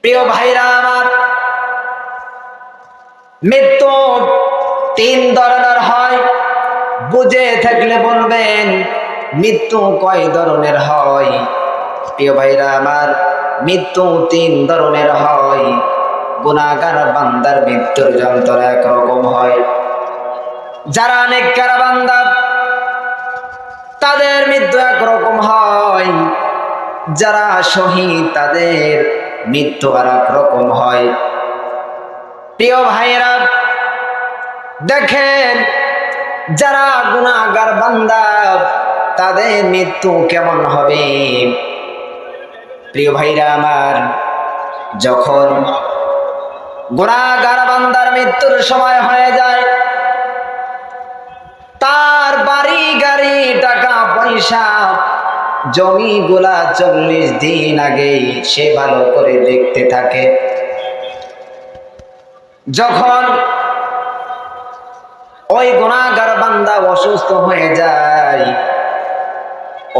প্রিয় ভাইরা আমার, মৃত্যু তিন ধরনের হয়। বুঝে থাকলে বলবেন মৃত্যু কয় ধরনের হয়? প্রিয় ভাইরা আমার, মৃত্যু তিন ধরনের হয়। গুনাহগার বান্দার মৃত্যুর যন্ত্রণা একরকম হয়। যারা নেককার বান্দা তাদের মৃত্যু একরকম হয়। যারা শহীদ তাদের মৃত্যু আর একরকম হয়। প্রিয় ভাইরা দেখেন, যারা গুনাহগার বান্দা তাদের মৃত্যু কেমন হবে? প্রিয় ভাইরা আমার, যখন গুনাহগার বান্দার মৃত্যুর সময় হয়ে যায়, তার বাড়ি গাড়ি টাকা পয়সা জমিগুলা 40 দিন আগে সে ভালো করে দেখতে থাকে। যখন ওই গুনাহগার বান্দা অসুস্থ হয়ে যায়,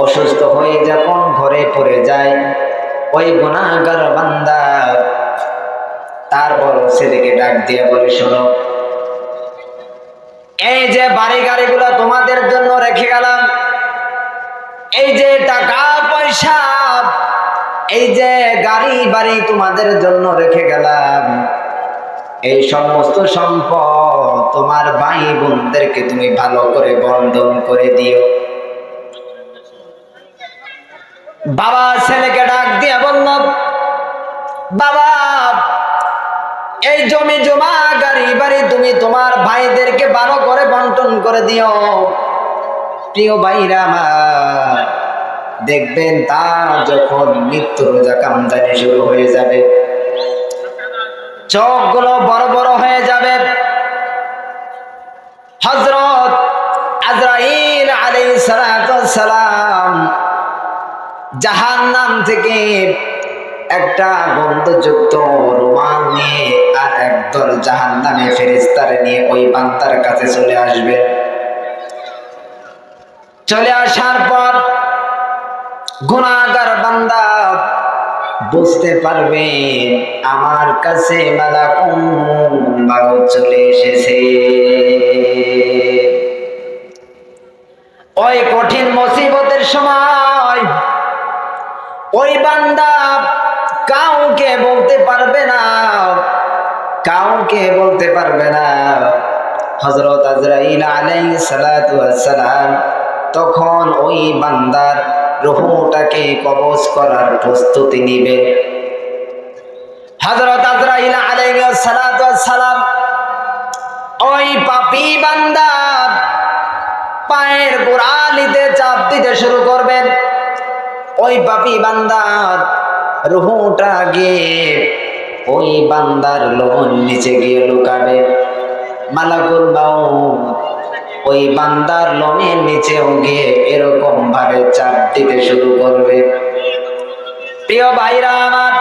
অসুস্থ হয়ে যখন ঘরে পড়ে যায়, ওই গুনাহগার বান্দা তার বড় ছেলেকে ডাক দিয়ে বলে, শোনো, এই যে বাড়ি গাড়িগুলো তোমাদের জন্য রেখে গেলাম, এই যে টাকা পয়সা, এই যে গাড়ি বাড়ি তোমাদের জন্য রেখে গেলাম, এই সমস্ত সম্পদ তোমার ভাই বোনদেরকে তুমি ভালো করে বন্টন করে দিও। বাবা ছেলেকে ডাক দিয়ে বলল, বাবা, এই জমি জমা গাড়ি বাড়ি তুমি তোমার ভাইদেরকে ভালো করে বন্টন করে দিও। প্রিয় ভাইরা আমার, দেখবেন তার যখন মৃত্যুর রোজা কামদানি শুরু হয়ে যাবে, চোখগুলো বড় বড় হয়ে যাবে। হযরত আজরাইল আলাইহিস সালাম জাহান্নাম থেকে একটা গন্ধযুক্ত রুমাল নিয়ে আর একদল জাহান্নামে ফেরেশতারে নিয়ে ওই বান্দার কাছে চলে আসবে। চলে আসার পর গুনাহগার বান্দা বুঝতে পারবে আমার কাছে মালাকুল মউত চলে এসেছে। ওই কঠিন মুসিবতের সময় ওই বান্দা কাউকে বলতে পারবে না, কাউকে বলতে পারবে না। হযরত আজরাইল আলাইহিস সালাতু ওয়াস সালাম তখন ওই বান্দার রূহটাকে কবজ করার প্রস্তুতি নেবে। হযরত আজরাইল আলাইহিস সালাতু ওয়াস সালাম ওই পাপী বান্দার পায়ের গোড়ালিতে চাপ দিতে শুরু করবেন। ওই পাপী বান্দার রূহটা গিয়ে ওই বান্দার লোমর নিচে গিয়ে লুকাবে। মালাকুল মউত ওই বান্দার লোমের নিচেও গিয়ে এরকম ভাবে চাপ দিতে শুরু করবে। প্রিয় ভাইরা আমার,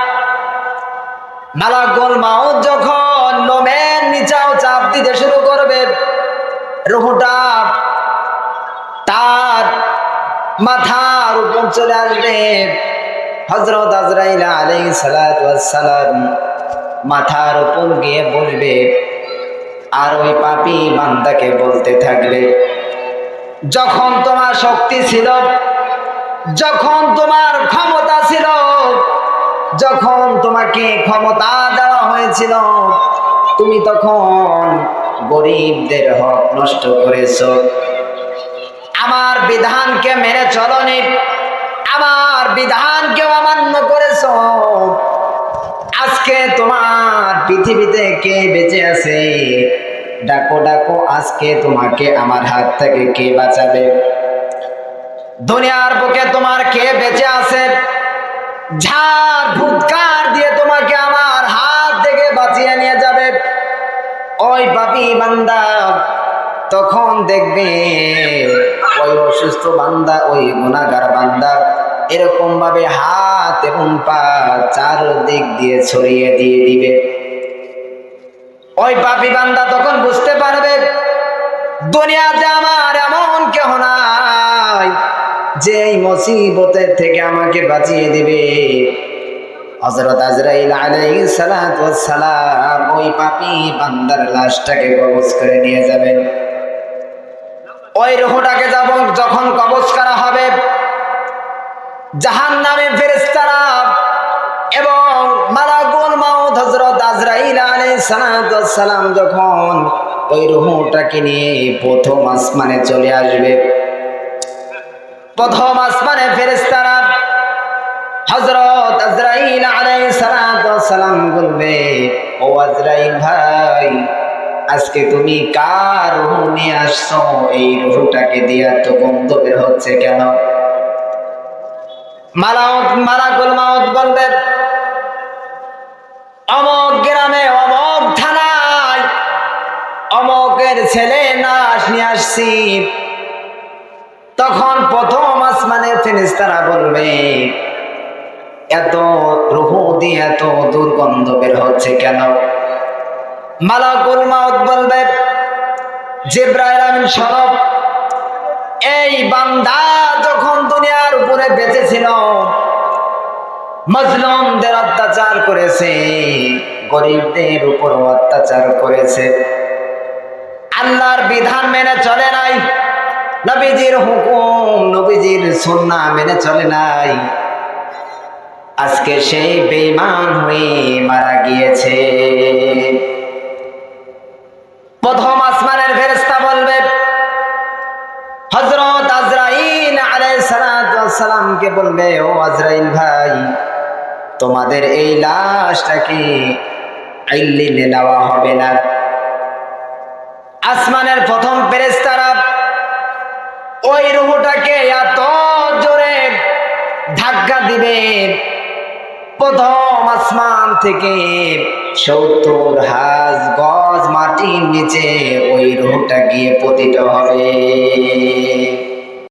মালাকুল মউত যখন লোমের নিচেও চাপ দিতে শুরু করবে, রূহটা তার মাথার উপর চলে আসবে। হযরত আজরাইল আলাইহিস সালাতু ওয়াস সালাম মাথার উপর গিয়ে বসবে আর ওই পাপী বান্দাকে বলতে থাকবে, যখন তোমার শক্তি ছিল, যখন তোমার ক্ষমতা ছিল, যখন তোমাকে ক্ষমতা দেওয়া হয়েছিল, তুমি তখন গরিবদের হক নষ্ট করেছো, আমার বিধানকে মেনে চলনি, আমার বিধানকে অমান্য করেছো। আজকে তোমার পৃথিবীতে কে বেঁচে আছে? ডাকো ডাকো, আজকে তোমাকে আমার হাত থেকে কে বাঁচাবে? দুনিয়ার বুকে তোমার কে বেঁচে আছে? ঝাড় ফুৎকার দিয়ে তোমাকে আমার হাত থেকে বাঁচিয়ে নিয়ে যাবে। ওই পাপী বান্দা তখন দেখবে ওই অসুস্থ বান্দা, ওই গুনাহগার বান্দা এরকম ভাবে হাত এবং পা চারদিক দিয়ে ছড়িয়ে দিয়ে দিবে। ওই পাপী বান্দা তখন বুঝতে পারবে দুনিয়াতে আমার এমন কেউ নাই যে এই মুসিবতের থেকে আমাকে বাঁচিয়ে দিবে। হযরত আজরাইল আলাইহিস সালাতু ওয়াস সালাম ওই পাপী বান্দার লাশটাকে কবজ করে নিয়ে যাবেন। ওই রূহটাকে যখন কবজ করা হবে, জাহান্নামের ফেরেশতারা এবং মালাকুল মাউত হযরত আজরাইল আলাইহিস সালাতু ওয়াস সালাম যখন ওই রূহটাকে নিয়ে প্রথম আসমানে চলে আসবে, প্রথম আসমানে ফেরেশতারা হযরত আজরাইল আলাইহিস সালাতু ওয়াস সালাম বলবে, ও আজরাইল ভাই, আজকে তুমি কার রূহ নিয়ে আসছো? এই রূহটাকে দিয়ে তো গন্ধ বের হচ্ছে কেন? মালাকুল মাউত বলবে, অমক গ্রামে অমক থানায় অমকের ছেলে লাশ নিয়ে আসছি। তখন প্রথম আসমানের ফেরেশতারা বলবে, এত রূহ দিয়ে এত দুর্গন্ধ বের হচ্ছে কেন? মালাকুল মাউত বলবে, জিবরাইল আমিন শোনো, এই বান্দা যখন দুনিয়ার উপরে বেঁচে ছিল, মাজলুমদের অত্যাচার করেছে, গরিবদের উপর অত্যাচার করেছে, আল্লাহর বিধান মেনে চলে নাই, নবীজির হুকুম নবীজির সুন্নাহ মেনে চলে নাই। আজকে সেই বেঈমান হয়ে মারা গিয়েছে। প্রথম আসমানের ফেরেশতা বলবে, হযরত আজরাইল আলাইহিস সালাতু ওয়াস সালামকে বলবে, ও আজরাইল ভাই, তোমাদের এই লাশটাকে আইলিনে নেওয়া হবে না। আসমানের প্রথম ফেরেশতারা ওই রূহটাকে এত জোরে ধাক্কা দিবে, প্রথম আসমান থেকে ৭০ হাজ গজ মাটির নিচে ওই রূহটা গিয়ে পতিত হবে।